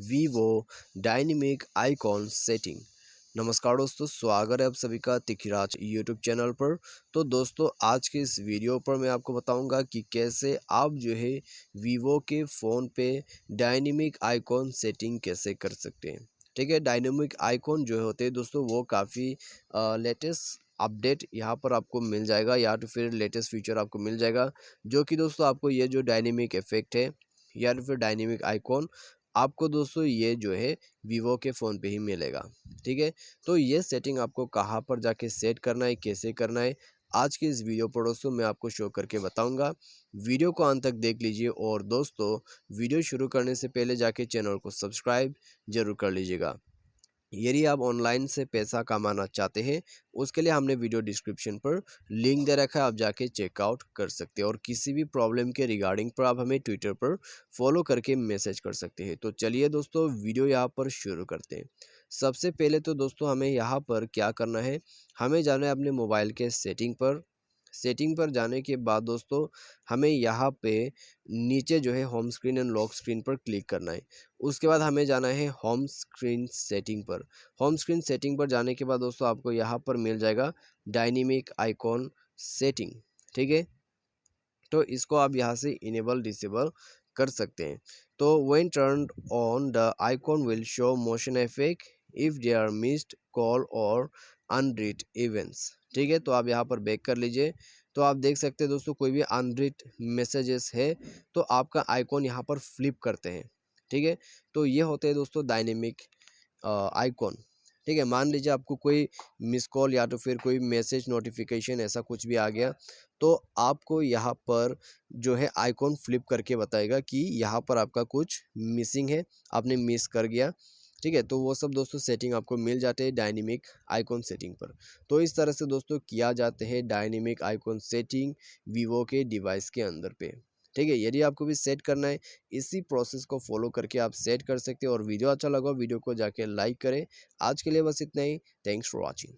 Vivo dynamic icon setting. नमस्कार दोस्तों, स्वागत है आप सभी का तिखराज यूट्यूब चैनल पर। तो दोस्तों, आज के इस वीडियो पर मैं आपको बताऊंगा कि कैसे आप जो है वीवो के फ़ोन पे डायनेमिक आइकॉन सेटिंग कैसे कर सकते हैं। ठीक है, डायनेमिक आइकॉन जो होते हैं दोस्तों वो काफ़ी लेटेस्ट अपडेट यहाँ पर आपको मिल जाएगा या तो फिर लेटेस्ट फीचर आपको मिल जाएगा, जो कि दोस्तों आपको ये जो डायनेमिक इफेक्ट है या फिर डायनेमिक आइकॉन आपको दोस्तों ये जो है वीवो के फ़ोन पे ही मिलेगा। ठीक है, तो ये सेटिंग आपको कहाँ पर जाके सेट करना है, कैसे करना है, आज के इस वीडियो पर दोस्तों मैं आपको शो करके बताऊंगा। वीडियो को अंत तक देख लीजिए और दोस्तों वीडियो शुरू करने से पहले जाके चैनल को सब्सक्राइब जरूर कर लीजिएगा। यदि आप ऑनलाइन से पैसा कमाना चाहते हैं, उसके लिए हमने वीडियो डिस्क्रिप्शन पर लिंक दे रखा है, आप जाके चेकआउट कर सकते हैं। और किसी भी प्रॉब्लम के रिगार्डिंग पर आप हमें ट्विटर पर फॉलो करके मैसेज कर सकते हैं। तो चलिए दोस्तों वीडियो यहाँ पर शुरू करते हैं। सबसे पहले तो दोस्तों हमें यहाँ पर क्या करना है, हमें जाना है अपने मोबाइल के सेटिंग पर। सेटिंग पर जाने के बाद दोस्तों हमें यहाँ पे नीचे जो है home screen and lock screen पर क्लिक करना है। उसके बाद हमें जाना है होम स्क्रीन सेटिंग पर। होम स्क्रीन सेटिंग पर जाने के बाद दोस्तों आपको यहाँ पर मिल जाएगा डायनेमिक आइकॉन सेटिंग। ठीक है, तो इसको आप यहाँ से इनेबल डिसेबल कर सकते हैं। तो when turn on the icon will show motion effect if they are missed call और अनरीड इवेंट्स। ठीक है, तो आप यहाँ पर बैक कर लीजिए। तो आप देख सकते हैं दोस्तों कोई भी अनरीड मैसेजेस है तो आपका आइकॉन यहाँ पर फ्लिप करते हैं। ठीक है, तो ये होते हैं दोस्तों डायनेमिक आइकॉन। ठीक है, मान लीजिए आपको कोई मिस कॉल या तो फिर कोई मैसेज नोटिफिकेशन ऐसा कुछ भी आ गया, तो आपको यहाँ पर जो है आइकॉन फ्लिप करके बताएगा कि यहाँ पर आपका कुछ मिसिंग है, आपने मिस कर गया। ठीक है, तो वो सब दोस्तों सेटिंग आपको मिल जाते हैं डायनेमिक आइकॉन सेटिंग पर। तो इस तरह से दोस्तों किया जाते हैं डायनेमिक आइकॉन सेटिंग वीवो के डिवाइस के अंदर पे। ठीक है, यदि आपको भी सेट करना है, इसी प्रोसेस को फॉलो करके आप सेट कर सकते हैं। और वीडियो अच्छा लगा वीडियो को जाके लाइक करें। आज के लिए बस इतना ही। Thanks for watching.